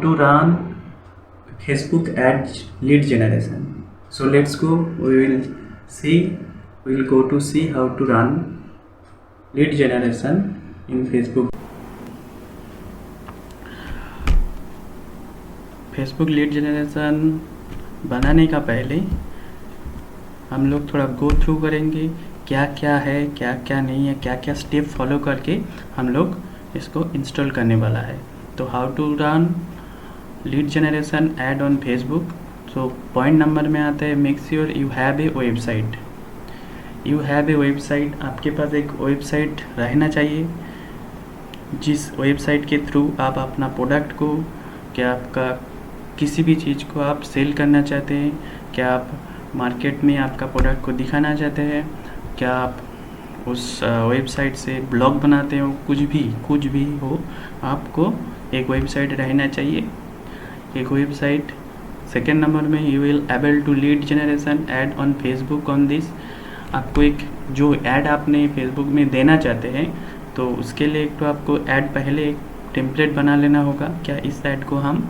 to run Facebook ads lead generation. So let's go. We will go to see how to run lead generation in Facebook. Facebook lead generation बनाने का पहले हम लोग थोड़ा go through करेंगे क्या क्या है, क्या क्या नहीं है, क्या क्या स्टेप फॉलो करके हम लोग इसको इंस्टॉल करने वाला है। तो how to run lead generation ad on Facebook. So point number में आता है make sure you have a website. You have a website, आपके पास एक वेबसाइट रहना चाहिए जिस वेबसाइट के थ्रू आप अपना प्रोडक्ट को, क्या आपका किसी भी चीज़ को आप सेल करना चाहते हैं, क्या आप मार्केट में आपका प्रोडक्ट को दिखाना चाहते हैं, क्या आप उस वेबसाइट से ब्लॉग बनाते हो, कुछ भी हो, आपको एक वेबसाइट रहना चाहिए, एक वेबसाइट। सेकेंड नंबर में you will able to lead generation ad on Facebook on this. आपको एक जो ऐड आपने फेसबुक में देना चाहते हैं तो उसके लिए एक तो आपको ऐड पहले एक टेम्पलेट बना लेना होगा। क्या इस ऐड को हम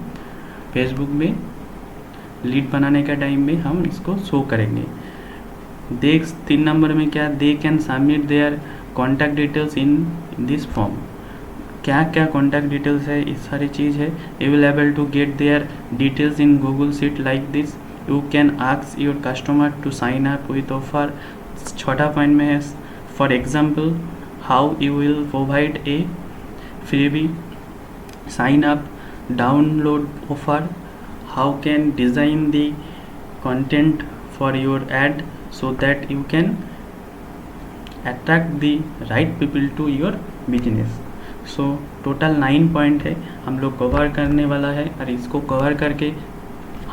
फेसबुक में लीड बनाने का टाइम में हम इसको शो करेंगे। देख 3 नंबर में क्या they can submit their contact details in this form. क्या क्या कॉन्टैक्ट डिटेल्स है, इस सारी चीज़ है। You will able to get their details in Google sheet like this. You can ask your customer to sign up with offer. छठा point में है for example how you will provide a freebie, sign up, download offer, how can design the content for your ad so that you can attract the right people to your business. So total 9 point है हम लोग cover करने वाला है और इसको cover करके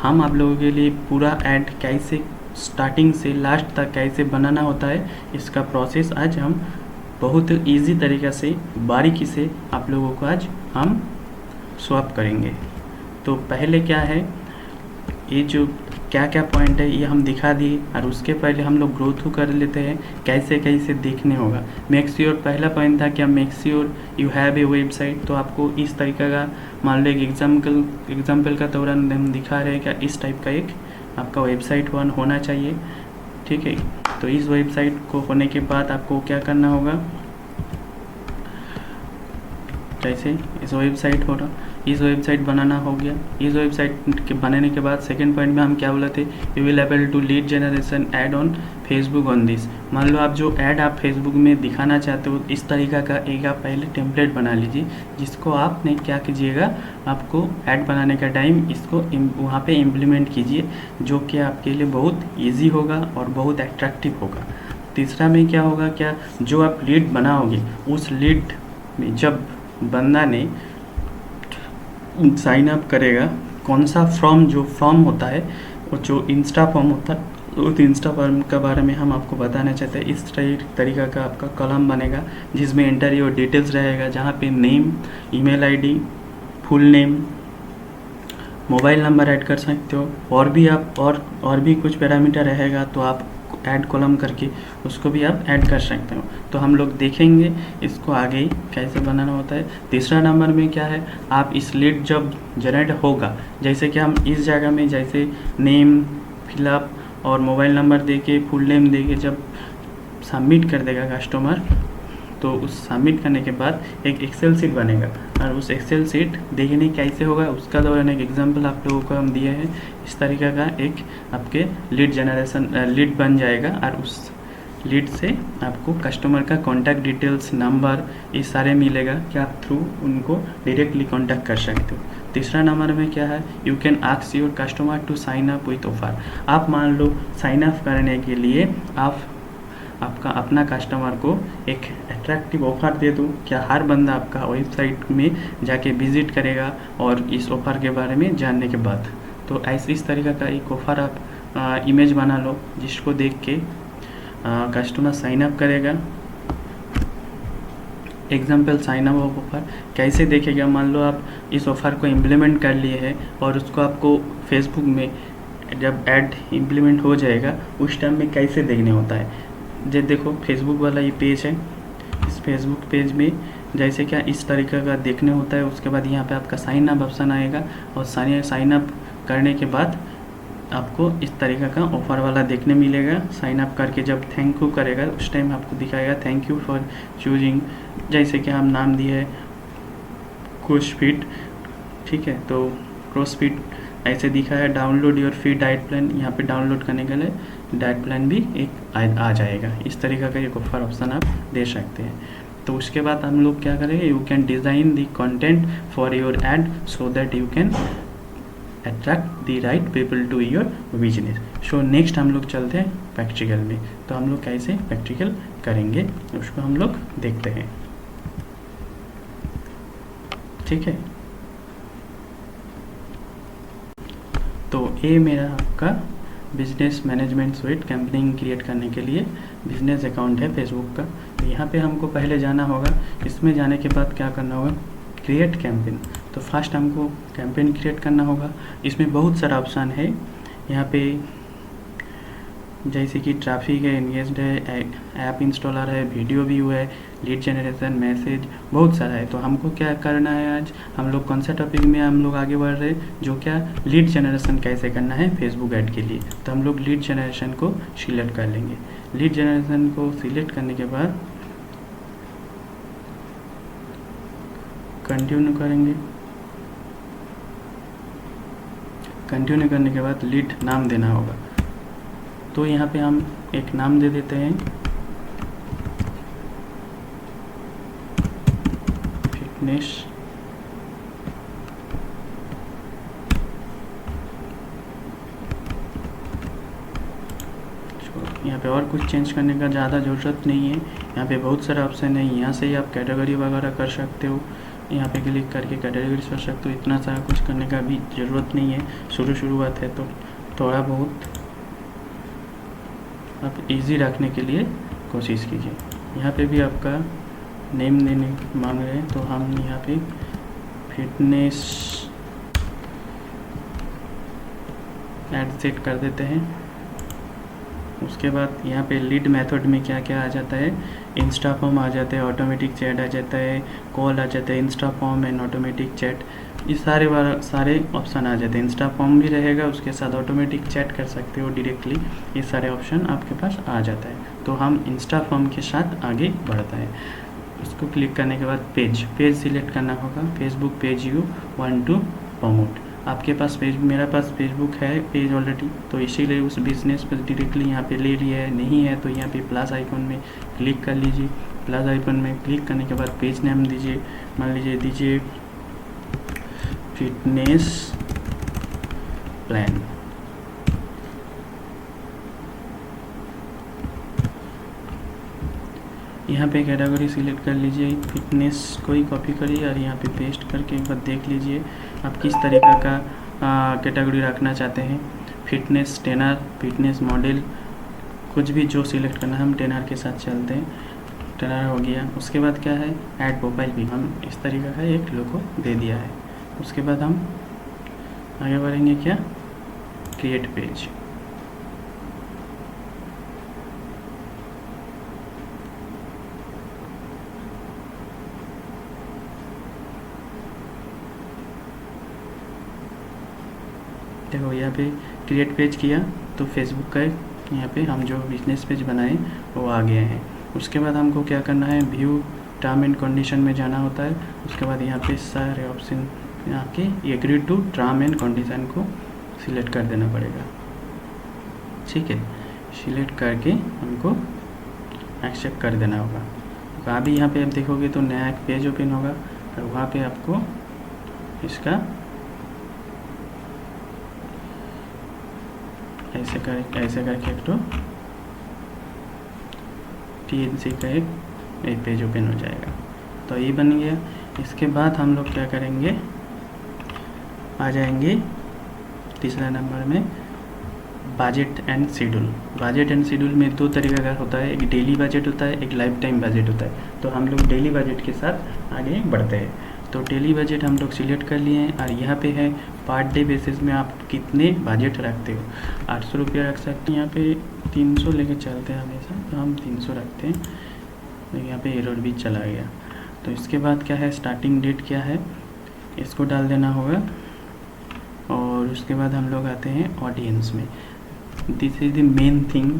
हम आप लोगों के लिए पूरा ऐड कैसे स्टार्टिंग से लास्ट तक कैसे बनाना होता है इसका प्रोसेस आज हम बहुत इजी तरीक़ा से बारीकी से आप लोगों को आज हम स्वैप करेंगे। तो पहले क्या है, ये जो क्या क्या पॉइंट है ये हम दिखा दिए और उसके पहले हम लोग ग्रो थ्रू कर लेते हैं कैसे कैसे देखने होगा। मेक श्योर पहला पॉइंट था क्या make sure you have a website. तो आपको इस तरीक़े का मान लो एक एग्जाम्पल का दौरान हम दिखा रहे हैं क्या इस टाइप का एक आपका वेबसाइट वन होना चाहिए, ठीक है। तो इस वेबसाइट को होने के बाद आपको क्या करना होगा, जैसे इस वेबसाइट बनाना हो गया। इस वेबसाइट के बनाने के बाद सेकंड पॉइंट में हम क्या बोले थे, you will able to lead generation ad on Facebook on this. मान लो आप जो ऐड आप फेसबुक में दिखाना चाहते हो इस तरीका का एक आप पहले टेम्पलेट बना लीजिए जिसको आपने क्या कीजिएगा, आपको ऐड बनाने का टाइम इसको वहाँ पे इम्प्लीमेंट कीजिए जो कि आपके लिए बहुत ईजी होगा और बहुत अट्रैक्टिव होगा। तीसरा में क्या होगा, क्या जो आप लीड बनाओगे उस लीड में जब बंदा ने साइन अप करेगा, कौन सा फॉर्म होता है वो जो इंस्टा फॉर्म होता है उस इंस्टा फॉर्म के बारे में हम आपको बताना चाहते हैं। इस तरीका का आपका कॉलम बनेगा जिसमें एंटर योर डिटेल्स रहेगा, जहाँ पे name, email ID, full name, mobile number add कर सकते हो और भी आप और भी कुछ पैरामीटर रहेगा तो आप ऐड कॉलम करके उसको भी आप ऐड कर सकते हो। तो हम लोग देखेंगे इसको आगे कैसे बनाना होता है। तीसरा नंबर में क्या है, आप इस लीड जब जनरेट होगा, जैसे कि हम इस जगह में जैसे नेम फिलअप और मोबाइल नंबर देके फुल नेम देके जब सबमिट कर देगा कस्टमर, तो उस सबमिट करने के बाद एक एक्सेल सीट बनेगा और उस एक्सेल सीट देखने कैसे होगा उसका दौरान एक एग्जांपल आप लोगों को हम दिए हैं। इस तरीके का एक आपके लीड बन जाएगा और उस लीड से आपको कस्टमर का कॉन्टैक्ट डिटेल्स, नंबर ये सारे मिलेगा कि आप थ्रू उनको डायरेक्टली कॉन्टैक्ट कर सकते हो। तीसरा नंबर में क्या है, you can ask your customer to sign up with offer. आप मान लो साइन अप करने के लिए आपका अपना कस्टमर को एक अट्रैक्टिव ऑफ़र दे दो। क्या हर बंदा आपका वेबसाइट में जाके विज़िट करेगा और इस ऑफ़र के बारे में जानने के बाद, तो ऐसे इस तरीक़े का एक ऑफ़र आप इमेज बना लो जिसको देख के कस्टमर साइन अप करेगा। एग्जाम्पल साइन अप ऑफ़र कैसे देखेगा, मान लो आप इस ऑफ़र को इम्प्लीमेंट कर लिए हैं और उसको आपको फेसबुक में जब ऐड इम्प्लीमेंट हो जाएगा उस टाइम में कैसे देखने होता है। जब देखो फेसबुक वाला ये पेज है, इस फेसबुक पेज में जैसे क्या इस तरीके का देखने होता है। उसके बाद यहाँ पे आपका साइन अप ऑप्शन आएगा और साइन अप करने के बाद आपको इस तरीके का ऑफ़र वाला देखने मिलेगा। साइन अप करके जब थैंक यू करेगा उस टाइम आपको दिखाएगा थैंक यू फॉर चूजिंग, जैसे कि हम नाम दिए है क्रॉसफिट, ठीक है। तो क्रॉसफिट ऐसे दिखा है। Download your free diet plan, यहाँ पे डाउनलोड करने के लिए डाइट प्लान भी एक आ जाएगा। इस तरीके का एक ऑफर ऑप्शन आप दे सकते हैं। तो उसके बाद हम लोग क्या करेंगे, you can design the content for your ad so that you can attract the right people to your business. So next हम लोग चलते हैं प्रैक्टिकल में। तो हम लोग कैसे प्रैक्टिकल करेंगे उसको हम लोग देखते हैं, ठीक है। तो ये मेरा आपका business management sweet campaigning create करने के लिए बिजनेस अकाउंट है फेसबुक का। यहाँ पे हमको पहले जाना होगा। इसमें जाने के बाद क्या करना होगा, क्रिएट कैंपेन। तो फर्स्ट हमको कैंपेन क्रिएट करना होगा। इसमें बहुत सारा ऑप्शन है। यहाँ पे जैसे कि ट्रैफिक है, एंगेज्ड है, ऐप इंस्टॉलर है, वीडियो व्यू है, लीड जनरेशन, मैसेज, बहुत सारा है। तो हमको क्या करना है, आज हम लोग कौन सा टॉपिक में हम लोग आगे बढ़ रहे हैं, जो क्या लीड जनरेशन कैसे करना है फेसबुक ऐड के लिए। तो हम लोग लीड जनरेशन को सिलेक्ट कर लेंगे। लीड जनरेशन को सिलेक्ट करने के बाद कंटिन्यू करेंगे। कंटिन्यू करने के बाद लीड नाम देना होगा। तो यहाँ पे हम एक नाम दे देते हैं फिटनेस यहाँ पे और कुछ चेंज करने का ज़्यादा ज़रूरत नहीं है। यहाँ पे बहुत सारा ऑप्शन है। यहाँ से ही आप कैटेगरी वगैरह कर सकते हो। यहाँ पे क्लिक करके कैटेगरी कर सकते हो। इतना सारा कुछ करने का भी ज़रूरत नहीं है। शुरुआत है तो थोड़ा बहुत आप इजी रखने के लिए कोशिश कीजिए। यहाँ पे भी आपका नेम देने मांग रहे हैं तो हम यहाँ पे फिटनेस ऐड सेट कर देते हैं। उसके बाद यहाँ पे लीड मेथड में क्या क्या आ जाता है, इंस्टा फॉर्म आ जाता है, ऑटोमेटिक चैट आ जाता है, कॉल आ जाता है, Insta form and automatic chat, ये सारे ऑप्शन आ जाते हैं। इंस्टा फॉर्म भी रहेगा, उसके साथ ऑटोमेटिक चैट कर सकते हो डायरेक्टली। ये सारे ऑप्शन आपके पास आ जाता है। तो हम इंस्टा फॉर्म के साथ आगे बढ़ता है। उसको क्लिक करने के बाद पेज सिलेक्ट करना होगा। Facebook page you want to promote. आपके पास मेरा पास फेसबुक है पेज ऑलरेडी, तो इसीलिए उस बिजनेस पर डायरेक्टली यहाँ पे ले लिया है। नहीं है तो यहाँ पे प्लस आइकन में क्लिक कर लीजिए। प्लस आइकन में क्लिक करने के बाद पेज नेम दीजिए, मान लीजिए दीजिए फिटनेस प्लान। यहाँ पे कैटेगरी सिलेक्ट कर लीजिए, फिटनेस को ही कॉपी करिए और यहाँ पे पेस्ट करके एक बार देख लीजिए आप किस तरीक़ा का कैटेगरी रखना चाहते हैं। फिटनेस ट्रेनर, फिटनेस मॉडल, कुछ भी जो सिलेक्ट करना है। हम ट्रेनर के साथ चलते हैं, ट्रेनर हो गया। उसके बाद क्या है, ऐड प्रोफाइल भी हम इस तरीक़े का एक लोगो दे दिया है। उसके बाद हम आगे बढ़ेंगे क्या, क्रिएट पेज। देखो यहाँ पे क्रिएट पेज किया तो फेसबुक का यहाँ पे हम जो बिजनेस पेज बनाए वो आ गए हैं। उसके बाद हमको क्या करना है, व्यू टर्म एंड कंडीशन में जाना होता है। उसके बाद यहाँ पे सारे ऑप्शन यहाँ के agree to term and condition को सिलेक्ट कर देना पड़ेगा, ठीक है। सिलेक्ट करके हमको एक्सेप्ट कर देना होगा। तो अभी यहाँ पे आप देखोगे तो नया एक पेज ओपन होगा और वहाँ पे आपको इसका ऐसे करके एक तो TNC का एक पेज ओपन हो जाएगा। तो ये बन गया। इसके बाद हम लोग क्या करेंगे, आ जाएंगे तीसरा नंबर में budget and schedule. Budget and schedule में दो तरीके का होता है, एक डेली बजट होता है, एक लाइफ टाइम बजट होता है। तो हम लोग डेली बजट के साथ आगे बढ़ते हैं। तो डेली बजट हम लोग सिलेक्ट कर लिए हैं और यहाँ पे है पर डे बेसिस में आप कितने बजट रखते हो। 800 रुपया रख सकते हैं। यहाँ पे 300 लेके चलते हैं हमेशा, तो हम 300 रखते हैं। यहाँ पे एरर भी चला गया। तो इसके बाद क्या है, स्टार्टिंग डेट क्या है इसको डाल देना होगा। और उसके बाद हम लोग आते हैं ऑडियंस में। This is the main thing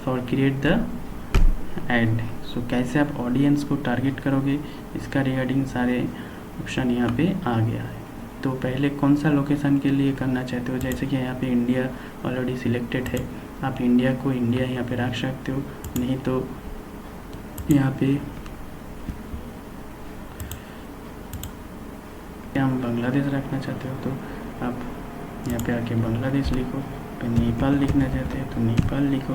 for create the ad. So कैसे आप ऑडियंस को टारगेट करोगे, इसका रिगार्डिंग सारे ऑप्शन यहाँ पे आ गया है। तो पहले कौन सा लोकेशन के लिए करना चाहते हो, जैसे कि यहाँ पे इंडिया ऑलरेडी सिलेक्टेड है, आप इंडिया को इंडिया यहाँ पे रख सकते हो, नहीं तो यहाँ पे हम बांग्लादेश रखना चाहते हो तो आप यहाँ पे आके बांग्लादेश लिखो। तो नेपाल लिखना चाहते हो तो नेपाल लिखो,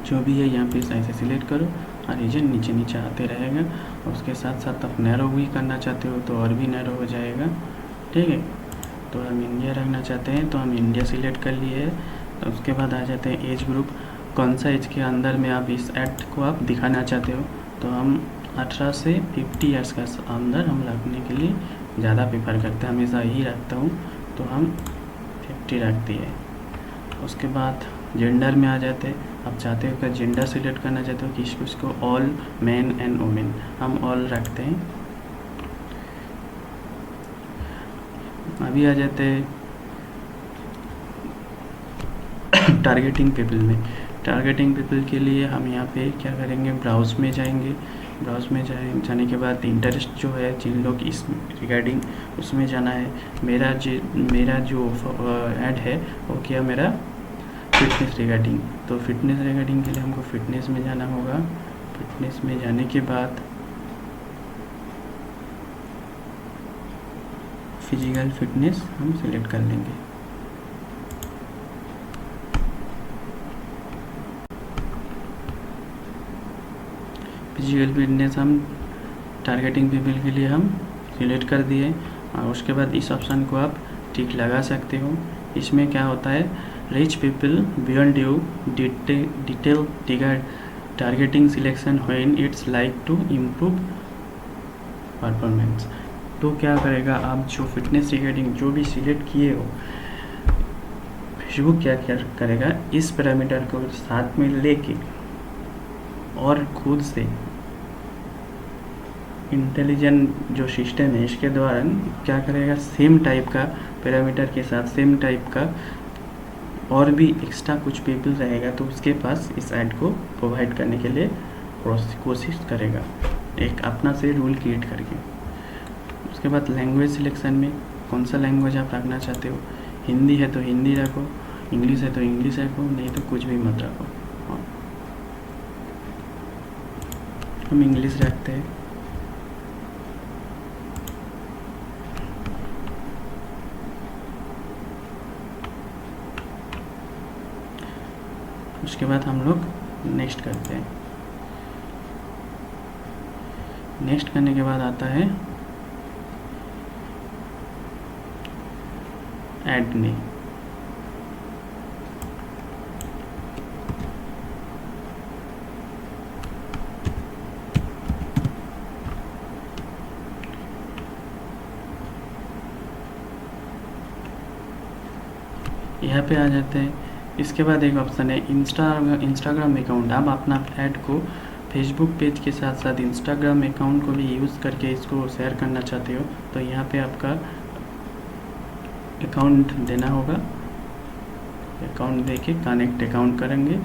जो भी है यहाँ पे सही से सिलेक्ट करो और रीजन नीचे नीचे आते रहेगा। और उसके साथ साथ आप नैरो भी करना चाहते हो तो और भी नैरो हो जाएगा, ठीक है। तो हम इंडिया रखना चाहते हैं तो हम इंडिया सिलेक्ट कर लिए है। तो उसके बाद आ जाते हैं एज ग्रुप, कौन सा एज के अंदर में आप इस ऐड को आप दिखाना चाहते हो। तो हम 18 से 50 ईयर्स का अंदर हम रखने के लिए ज़्यादा प्रेफर करते हैं, हमेशा यही रखता हूँ। तो हम 50 रख दिए। उसके बाद जेंडर में आ जाते हैं, आप चाहते हो कि जेंडर सिलेक्ट करना चाहते हो कि इसको ऑल मैन एंड वुमेन, हम ऑल रखते हैं। अभी आ जाते हैं टारगेटिंग पीपल में। टारगेटिंग पीपल के लिए हम यहाँ पे क्या करेंगे, ब्राउज में जाएंगे। ब्राउज में जाने के बाद इंटरेस्ट जो है जिन लोग इस रिगार्डिंग उसमें जाना है। मेरा जो ऐड है वो क्या, मेरा फिटनेस रिगार्डिंग। तो फिटनेस रिगार्डिंग के लिए हमको फिटनेस में जाना होगा। फिटनेस में जाने के बाद फिजिकल फिटनेस हम सिलेक्ट कर लेंगे। फिजिकल फिटनेस हम टारगेटिंग पीपल के लिए हम सिलेक्ट कर दिए। और उसके बाद इस ऑप्शन को आप टिक लगा सकते हो। इसमें क्या होता है, reach people beyond you detail targeting selection when it's like to improve performance. तो क्या करेगा, आप जो फिटनेस रिगार्डिंग जो भी सिलेक्ट किए हो, फेसबुक क्या करेगा, इस पैरामीटर को साथ में लेके और खुद से इंटेलिजेंट जो सिस्टम है इसके द्वारा क्या करेगा, सेम टाइप का पैरामीटर के साथ सेम टाइप का और भी एक्स्ट्रा कुछ पीपल रहेगा तो उसके पास इस ऐड को प्रोवाइड करने के लिए कोशिश करेगा, एक अपना से रूल क्रिएट करके। उसके बाद लैंग्वेज सिलेक्शन में कौन सा लैंग्वेज आप रखना चाहते हो, हिंदी है तो हिंदी रखो, इंग्लिश है तो इंग्लिश रखो, नहीं तो कुछ भी मत रखो। हम इंग्लिश रखते हैं। उसके बाद हम लोग नेक्स्ट करते हैं। नेक्स्ट करने के बाद आता है ऐड में। यहाँ पे आ जाते हैं। इसके बाद एक ऑप्शन है इंस्टाग्राम अकाउंट। आप अपना ऐड को फेसबुक पेज के साथ साथ इंस्टाग्राम अकाउंट को भी यूज़ करके इसको शेयर करना चाहते हो तो यहाँ पे आपका अकाउंट देना होगा। अकाउंट देके कनेक्ट अकाउंट करेंगे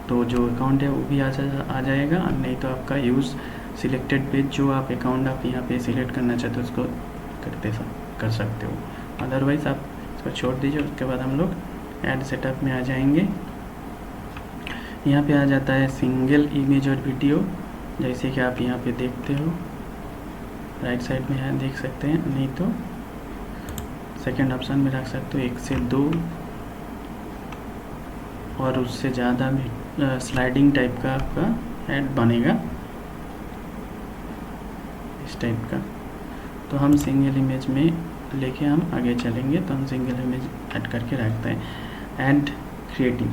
तो जो अकाउंट है वो भी आ जाएगा, नहीं तो आपका यूज़ सिलेक्टेड पेज जो आप अकाउंट आप यहाँ पे सिलेक्ट करना चाहते हो उसको कर सकते हो, अदरवाइज़ आप इसको छोड़ दीजिए। उसके बाद हम लोग ऐड सेटअप में आ जाएंगे। यहाँ पे आ जाता है सिंगल इमेज और वीडियो, जैसे कि आप यहाँ पे देखते हो राइट साइड में है, देख सकते हैं, नहीं तो सेकंड ऑप्शन में रख सकते हो 1 से 2 और उससे ज़्यादा भी स्लाइडिंग टाइप का आपका ऐड बनेगा इस टाइप का। तो हम सिंगल इमेज में लेके हम आगे चलेंगे तो हम सिंगल इमेज ऐड करके रखते हैं। एंड क्रिएटिंग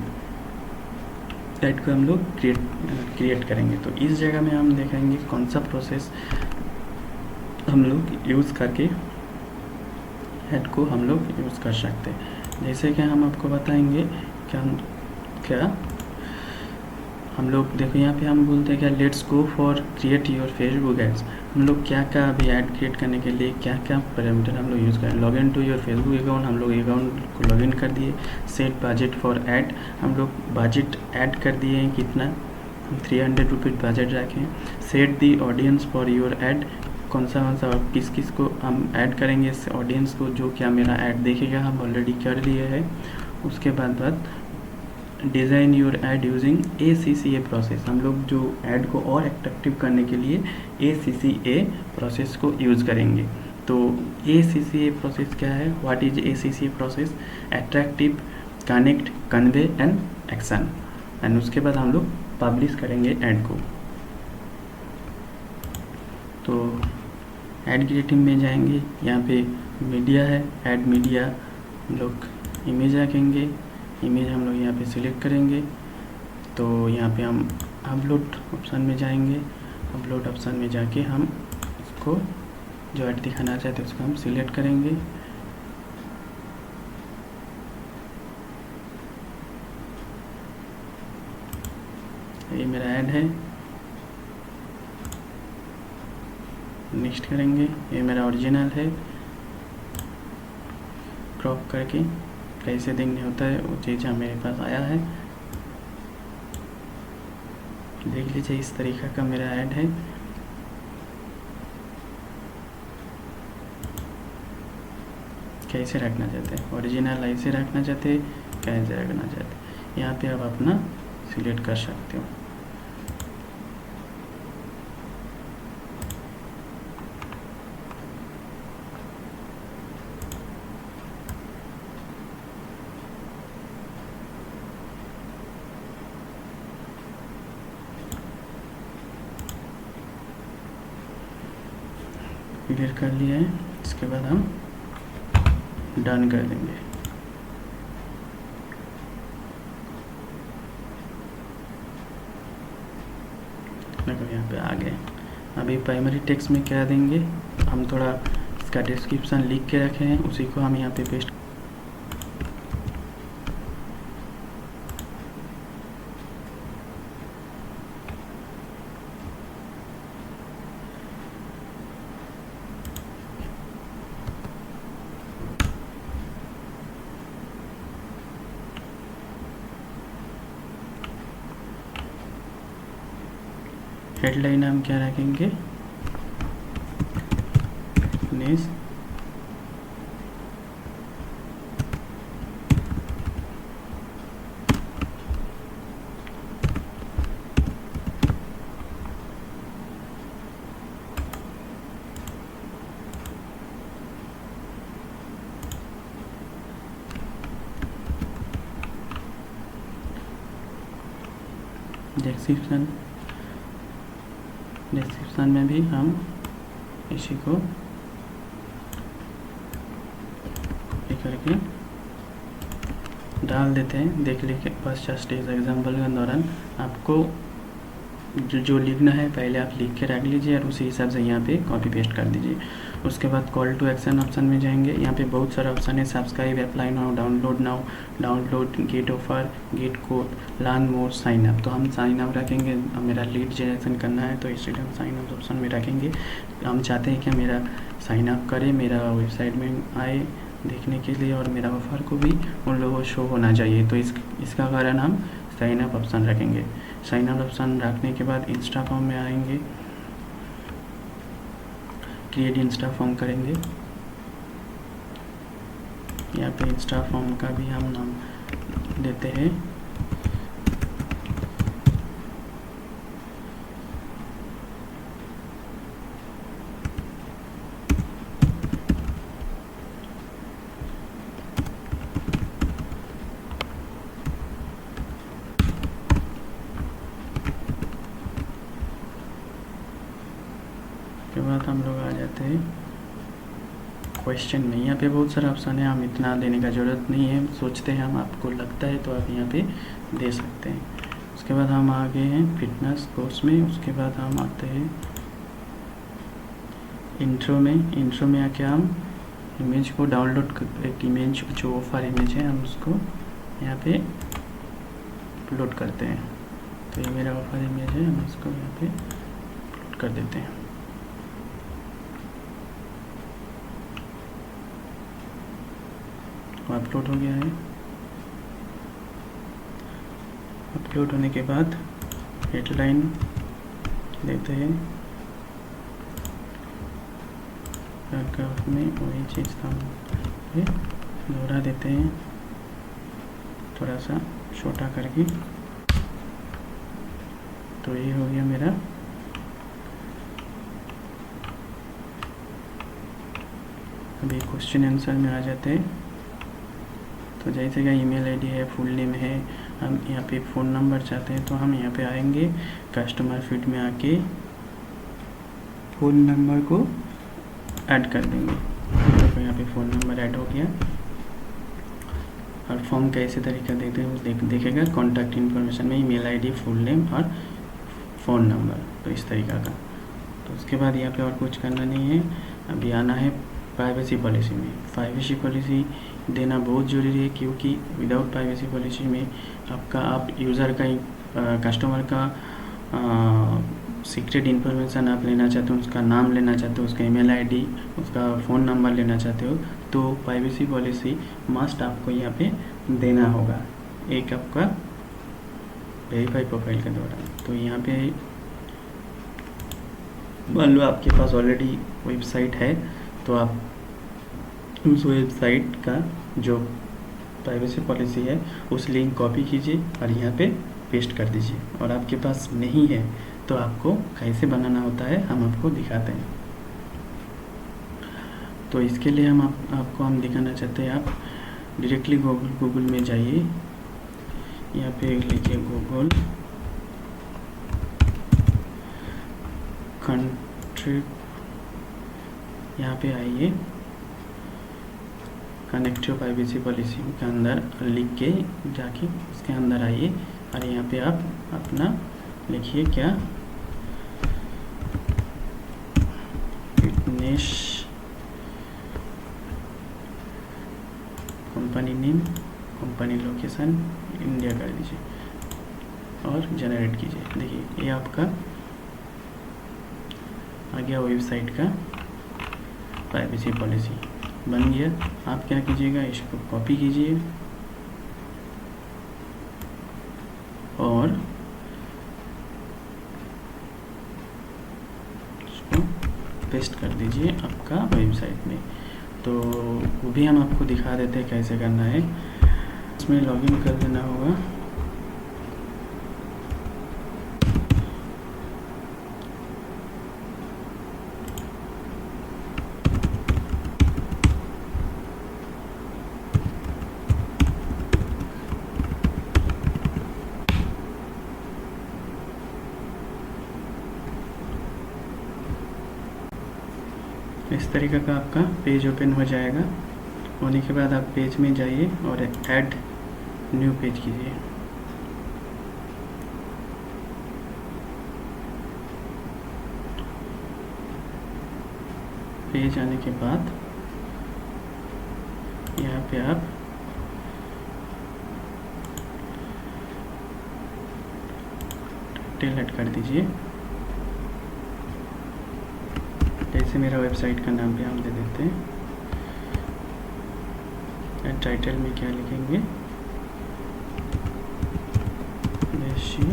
ऐड को हम लोग क्रिएट करेंगे तो इस जगह में हम देखेंगे कौन सा प्रोसेस हम लोग यूज़ करके ऐड को हम लोग यूज़ कर सकते हैं। जैसे कि हम आपको बताएंगे क्या हम लोग देखो यहाँ पे हम बोलते हैं क्या, let's go for create your Facebook ads. हम लोग क्या क्या अभी ऐड क्रिएट करने के लिए क्या क्या पैरामीटर हम लोग यूज़ करें। Log in to your Facebook account, हम लोग अकाउंट को लॉग इन कर दिए। सेट बजट फॉर ऐड, हम लोग बजट ऐड कर दिए हैं कितना, 300 रुपीज़ बजट रखें। Set the audience for your add, कौन सा किस किस को हम ऐड करेंगे इस ऑडियंस को, जो क्या मेरा ऐड देखेगा, हम ऑलरेडी कर लिए है। उसके बाद design your add using ACCA process, हम लोग जो ऐड को और अट्रैक्टिव करने के लिए ACCA प्रोसेस को यूज़ करेंगे। तो ACCA प्रोसेस क्या है, what is ACCA process, attractive, connect, convey and action. And उसके बाद हम लोग पब्लिश करेंगे ऐड को। तो ऐड क्रिएटिंग में जाएंगे, यहाँ पे मीडिया है, ऐड मीडिया, हम लोग इमेज रखेंगे। इमेज हम लोग यहाँ पे सिलेक्ट करेंगे। तो यहाँ पे हम अपलोड ऑप्शन में जाएंगे। अपलोड ऑप्शन में जाके हम इसको जो ऐड दिखाना चाहते हैं उसको हम सिलेक्ट करेंगे। ये मेरा ऐड है, नेक्स्ट करेंगे। ये मेरा ओरिजिनल है, क्रॉप करके कैसे देखने होता है वो चीज़ मेरे पास आया है, देख लीजिए। इस तरीक़ा का मेरा ऐड है। कैसे रखना चाहते हैं, ओरिजिनल ऐसे रखना चाहते हैं, कैसे रखना चाहते हैं, यहाँ पे आप अपना सिलेक्ट कर सकते हो। क्लियर कर लिया है। इसके बाद हम डन कर देंगे। देखो यहाँ पे आ गए। अभी प्राइमरी टेक्स्ट में क्या देंगे, हम थोड़ा इसका डिस्क्रिप्शन लिख के रखे हैं, उसी को हम यहाँ पे पेस्ट। हेडलाइन हम क्या रखेंगे, न्यूज़ डिस्क्रिप्शन में भी हम इसी को ये करके डाल देते हैं। देख लीजिए, बस जस्ट इस एग्जाम्पल के दौरान आपको जो लिखना है पहले आप लिख के रख लीजिए और उसी हिसाब से यहाँ पे कॉपी पेस्ट कर दीजिए। उसके बाद कॉल टू एक्शन ऑप्शन में जाएंगे। यहाँ पे बहुत सारा ऑप्शन है, subscribe, apply now, download now, download, get offer, get code, learn more, sign up. तो हम साइन अप रखेंगे, मेरा लीड जनरेशन करना है तो इसलिए हम साइन अप ऑप्शन में रखेंगे। हम चाहते हैं कि मेरा साइन अप करे, मेरा वेबसाइट में आए देखने के लिए और मेरा ऑफ़र को भी उन लोगों को शो होना चाहिए। तो इसका कारण हम साइन अप ऑप्शन रखेंगे। साइन अप ऑप्शन रखने के बाद इंस्टा फॉर्म में आएंगे, क्रिएट इंस्टा फॉर्म करेंगे। यहाँ पे इंस्टा फॉर्म का भी हम नाम देते हैं के बाद हम लोग आ जाते हैं क्वेश्चन में। यहाँ पे बहुत सारा ऑप्शन है, हम इतना देने का ज़रूरत नहीं है, सोचते हैं हम, आपको लगता है तो आप यहाँ पे दे सकते हैं। उसके बाद हम आ गए हैं फिटनेस कोर्स में। उसके बाद हम आते हैं इंट्रो में। इंट्रो में आके हम इमेज को डाउनलोड, एक इमेज जो ऑफर इमेज है हम उसको यहाँ पे अपलोड करते हैं। तो ये मेरा ऑफर इमेज है, हम इसको यहाँ पे अपलोड कर देते हैं। अपलोड हो गया है। अपलोड होने के बाद हेडलाइन देते हैं, पैराग्राफ में वही चीज़ था दोहरा देते हैं थोड़ा सा छोटा करके। तो ये हो गया मेरा। अभी क्वेश्चन आंसर में आ जाते हैं। तो जैसे कि ईमेल आईडी है, फुल नेम है, हम यहाँ पे फ़ोन नंबर चाहते हैं तो हम यहाँ पे आएंगे, कस्टमर फीड में आके फ़ोन नंबर को ऐड कर देंगे। तो यहाँ पे फ़ोन नंबर ऐड हो गया। और फॉर्म कैसे तरीका देते हैं देखेगा, कॉन्टैक्ट इन्फॉर्मेशन में ईमेल आईडी, फुल नेम और फ़ोन नंबर, तो इस तरीका का। तो उसके बाद यहाँ पे और कुछ करना नहीं है। अभी आना है प्राइवेसी पॉलिसी में। प्राइवेसी पॉलिसी देना बहुत ज़रूरी है, क्योंकि विदाउट प्राइवेसी पॉलिसी में आप यूज़र का कस्टमर का सीक्रेट इन्फॉर्मेशन आप लेना चाहते हो, उसका नाम लेना चाहते हो, उसका ईमेल आईडी, उसका फ़ोन नंबर लेना चाहते हो, तो प्राइवेसी पॉलिसी मस्ट आपको यहाँ पे देना होगा, एक आपका वेरीफाई प्रोफाइल के दौरान। तो यहाँ पे मान लो आपके पास ऑलरेडी वेबसाइट है, तो आप उस वेबसाइट का जो प्राइवेसी पॉलिसी है उस लिंक कॉपी कीजिए और यहाँ पे पेस्ट कर दीजिए। और आपके पास नहीं है तो आपको कैसे बनाना होता है हम आपको दिखाते हैं। तो इसके लिए आपको हम दिखाना चाहते हैं। आप डायरेक्टली गूगल में जाइए, यहाँ पे लिखिए गूगल कंट्री, यहाँ पे आइए, कनेक्ट योर प्राइवेसी पॉलिसी के अंदर लिख के जाके उसके अंदर आइए और यहाँ पे आप अपना लिखिए क्या, fitness company name, company location India कर दीजिए और जनरेट कीजिए। देखिए ये आपका आ गया वेबसाइट का प्राइवेसी पॉलिसी बन गया। आप क्या कीजिएगा, इसको कॉपी कीजिए और इसको पेस्ट कर दीजिए आपका वेबसाइट में। तो वो भी हम आपको दिखा देते हैं कैसे करना है। इसमें लॉगिन कर देना होगा। इस तरीके का आपका पेज ओपन हो जाएगा। होने के बाद आप पेज में जाइए और ऐड न्यू पेज कीजिए। पेज आने के बाद यहाँ पे आप टाइटल ऐड कर दीजिए। जैसे मेरा वेबसाइट का नाम भी हम दे देते हैं। टाइटल में क्या लिखेंगे, देशी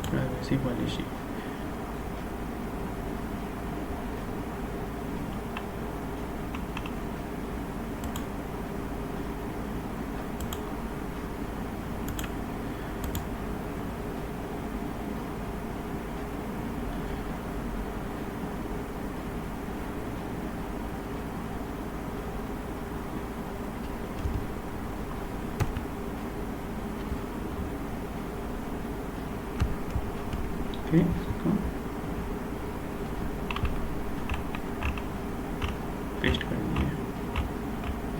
प्राइवेसी पॉलिसी। इसको पेस्ट कर दीजिए।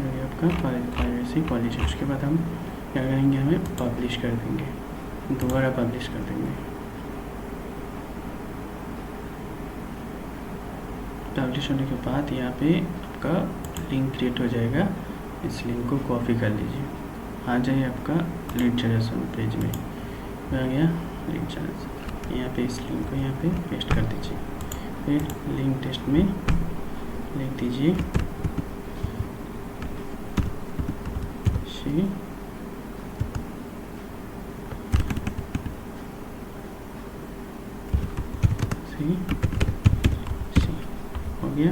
ये आपका प्राइवेसी पॉलिसी। उसके बाद हम क्या करेंगे, हमें पब्लिश कर देंगे, दोबारा पब्लिश कर देंगे। पब्लिश होने के बाद यहाँ पे आपका लिंक क्रिएट हो जाएगा। इस लिंक को कॉपी कर लीजिए, आ जाइए आपका लीड जनरेशन पेज में आ गया लीड जनरेशन। यहाँ पे इस लिंक को यहाँ पे पेस्ट कर दीजिए। फिर लिंक टेस्ट में लिख दीजिए सी हो गया।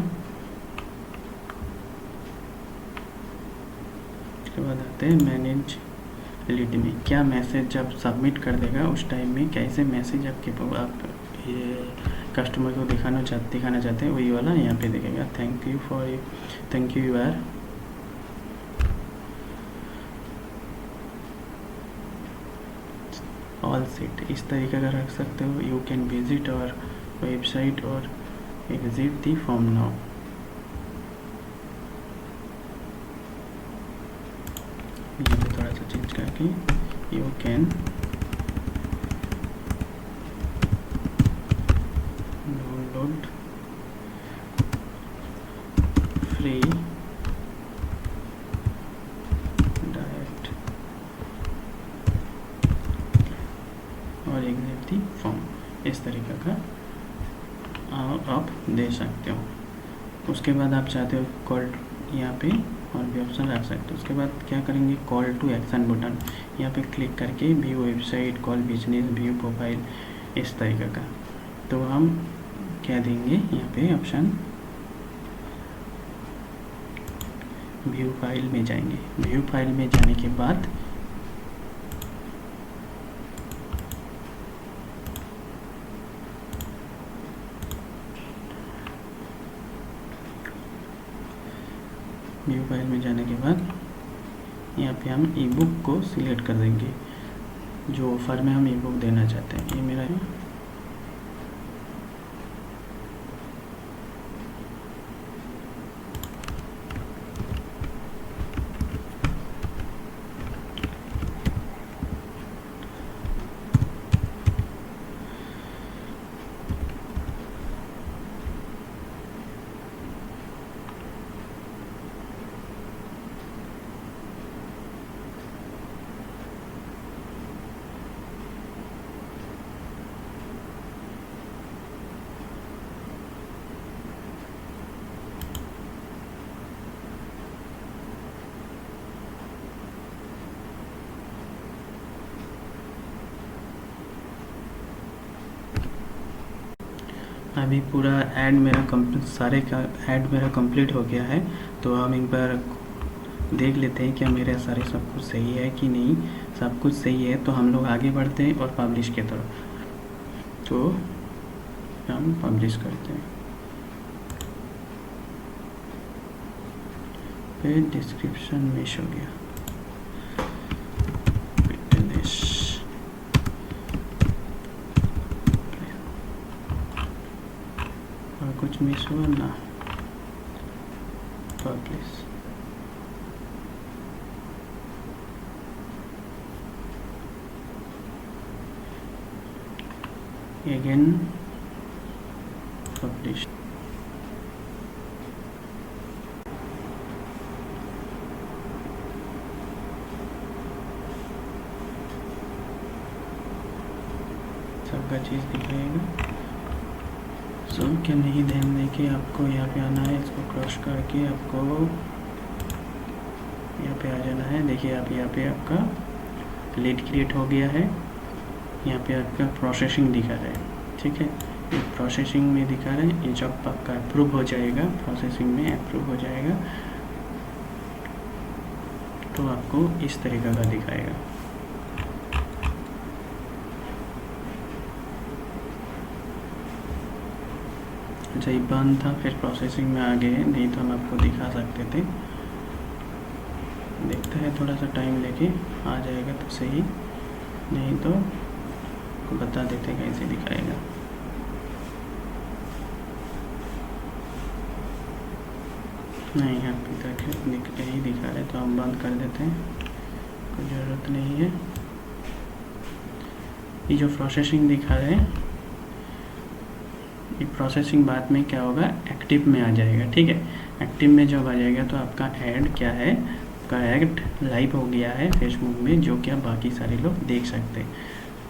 उसके बाद आते हैं मैनेज लीड में। क्या मैसेज जब सबमिट कर देगा उस टाइम में कैसे मैसेज आप ये कस्टमर को दिखाना चाहते हैं, वही वाला यहाँ पे दिखेगा। थैंक यू यार ऑल सेट, इस तरीके का रख सकते हो। यू कैन विजिट और वेबसाइट और एग्जिट दी फॉर्म नाउ। यहाँ पे थोड़ा सा चेंज करके you can download free direct और एग्जिट दी फॉर्म, इस तरीके का आप दे सकते हो। उसके बाद आप चाहते हो कॉल यहाँ पे और भी ऑप्शन रख सकते हो। उसके बाद क्या करेंगे, कॉल टू एक्शन बटन यहाँ पे क्लिक करके view website, call business, view profile, इस तरीके का। तो हम क्या देंगे यहाँ पे ऑप्शन व्यू फाइल में जाएंगे। व्यू फाइल में जाने के बाद यहाँ पे हम ई बुक को सिलेक्ट कर देंगे, जो ऑफ़र में हम ई बुक देना चाहते हैं। ये मेरा है। अभी पूरा ऐड मेरा कंप्लीट हो गया है। तो हम एक बार देख लेते हैं क्या मेरे सारे सब कुछ सही है कि नहीं। सब कुछ सही है तो हम लोग आगे बढ़ते हैं और पब्लिश की तरफ। तो हम पब्लिश करते हैं। फिर डिस्क्रिप्शन में हो गया कुछ मिस हुआ ना, पब्लिश। Again publish. सबका चीज़ दिखाएगा। सब क्या नहीं ध्यान दें कि आपको यहाँ पे आना है, इसको क्रॉस करके आपको यहाँ पे आ जाना है। देखिए आप यहाँ पे आपका लीड क्रिएट हो गया है। यहाँ पे आपका प्रोसेसिंग दिखा रहा है, ठीक है। ये प्रोसेसिंग में दिखा रहा है। ये जब आपका अप्रूव हो जाएगा, प्रोसेसिंग में अप्रूव हो जाएगा तो आपको इस तरीके का दिखाएगा। अच्छा, ये बंद था, फिर प्रोसेसिंग में आ गए, नहीं तो हम आपको दिखा सकते थे। देखते हैं थोड़ा सा टाइम लेके आ जाएगा तो सही, नहीं तो बता देते कैसे दिखाएगा। नहीं, अभी तक यही दिखा रहे तो हम बंद कर देते हैं, कोई ज़रूरत नहीं है। ये जो प्रोसेसिंग दिखा रहे हैं, ये प्रोसेसिंग बाद में क्या होगा, एक्टिव एक्टिव में आ जाएगा। ठीक है, एक्टिव में जब आ जाएगा तो आपका ऐड क्या है, आपका ऐड लाइव हो गया है फेसबुक में, जो कि बाकी सारे लोग देख सकते हैं।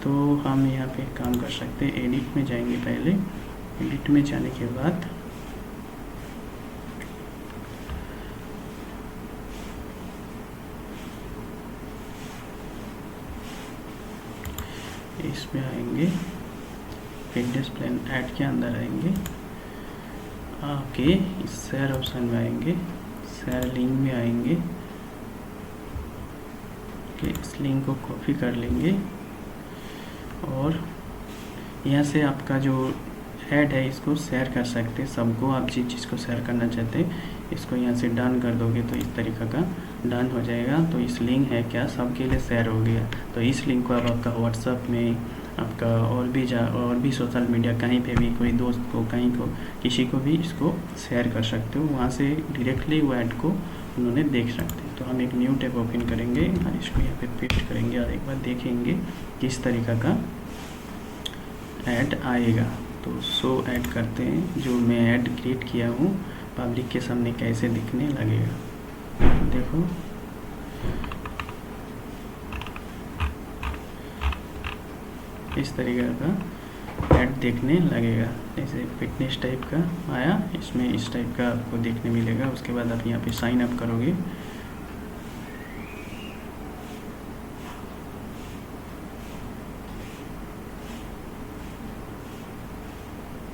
तो हम यहाँ पे काम कर सकते हैं, एडिट में जाएंगे। पहले एडिट में जाने के बाद इसमें आएंगे, फिटनेस प्लान ऐड के अंदर आएंगे, आके शेयर ऑप्शन में आएंगे, शेयर लिंक में आएंगे। इस लिंक को कॉपी कर लेंगे और यहाँ से आपका जो ऐड है इसको शेयर कर सकते हैं सबको। आप जिस चीज़ को शेयर करना चाहते हैं इसको यहाँ से डन कर दोगे तो इस तरीक़ा का डन हो जाएगा। तो इस लिंक है क्या, सबके लिए शेयर हो गया। तो इस लिंक को आप आपका व्हाट्सएप में, आपका और भी सोशल मीडिया कहीं पे भी, कोई दोस्त को, कहीं को, किसी को भी इसको शेयर कर सकते हो। वहाँ से डायरेक्टली वो ऐड को उन्होंने देख सकते हैं। तो हम एक न्यू टैब ओपन करेंगे और इसको यहाँ पे पेस्ट करेंगे और एक बार देखेंगे किस तरीक़ा का ऐड आएगा। तो शो ऐड करते हैं, जो मैं ऐड क्रिएट किया हूँ पब्लिक के सामने कैसे दिखने लगेगा। देखो इस तरीके का ऐड देखने लगेगा। जैसे फिटनेस टाइप का आया, इसमें इस टाइप का आपको देखने मिलेगा। उसके बाद आप यहाँ पे साइन अप करोगे,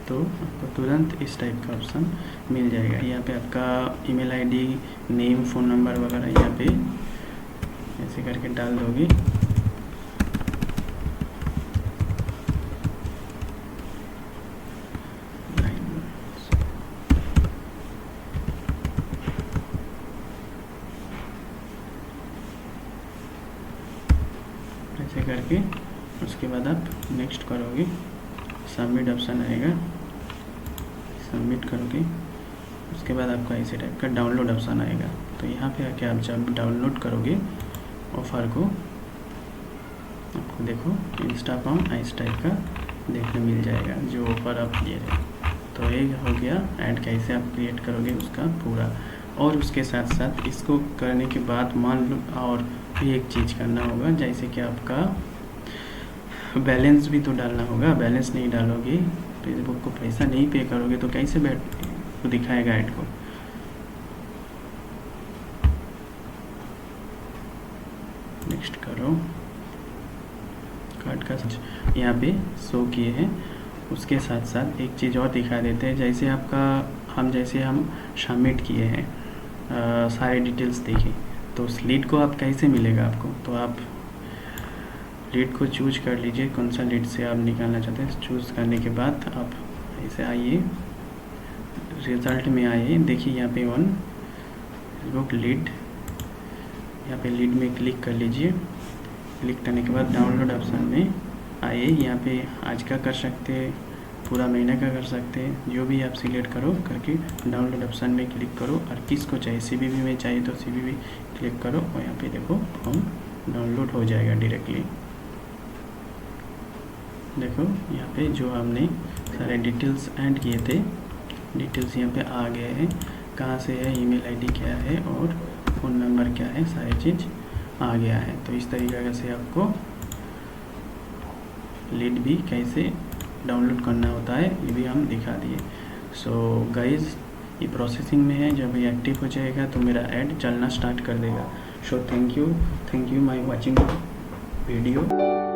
तो आपको तुरंत इस टाइप का ऑप्शन मिल जाएगा। यहाँ पे आपका email ID, name, phone number वगैरह यहाँ पे ऐसे करके डाल दोगे। ऐसे करके उसके बाद आप नेक्स्ट करोगे, सबमिट ऑप्शन आएगा, सबमिट करोगे। उसके बाद आपका ऐसे टाइप का डाउनलोड ऑप्शन आएगा। तो यहाँ पे आके आप जब डाउनलोड करोगे ऑफ़र को, आपको देखो इंस्टाकॉम इस टाइप का देखने मिल जाएगा जो ऑफ़र आप लिए रहे। तो ये हो गया ऐड कैसे आप क्रिएट करोगे उसका पूरा। और उसके साथ साथ इसको करने के बाद मान लो और भी एक चीज़ करना होगा, जैसे कि आपका बैलेंस भी तो डालना होगा। बैलेंस नहीं डालोगे, फेसबुक को पैसा नहीं पे करोगे तो कैसे तो दिखाएगा ऐड को। नेक्स्ट करो, कार्ड का यहाँ पे शो किए हैं। उसके साथ साथ एक चीज़ और दिखा देते हैं, जैसे आपका हम सबमिट किए हैं सारे डिटेल्स देखें, तो उस लीड को आप कैसे मिलेगा आपको। तो आप लीड को चूज कर लीजिए, कौन सा लीड से आप निकालना चाहते हैं। चूज़ करने के बाद आप ऐसे आइए, रिज़ल्ट में आइए, देखिए यहाँ पे वन बुक लीड, यहाँ पे लीड में क्लिक कर लीजिए। क्लिक करने के बाद डाउनलोड ऑप्शन में आइए, यहाँ पे आज का कर सकते हैं, पूरा महीने का कर सकते हैं, जो भी आप सिलेक्ट करो करके डाउनलोड ऑप्शन में क्लिक करो। और किसको चाहिए, CVV में चाहिए तो CVV क्लिक करो और यहाँ पे देखो फॉर्म डाउनलोड हो जाएगा डायरेक्टली। देखो यहाँ पे जो हमने सारे डिटेल्स ऐड किए थे, डिटेल्स यहाँ पे आ गए हैं, कहाँ से है, ईमेल आईडी क्या है और फ़ोन नंबर क्या है, सारी चीज़ आ गया है। तो इस तरीके से आपको लीड भी कैसे डाउनलोड करना होता है ये भी हम दिखा दिए। सो गाइज़, ये प्रोसेसिंग में है, जब ये एक्टिव हो जाएगा तो मेरा ऐड चलना स्टार्ट कर देगा। So thank you my watching video.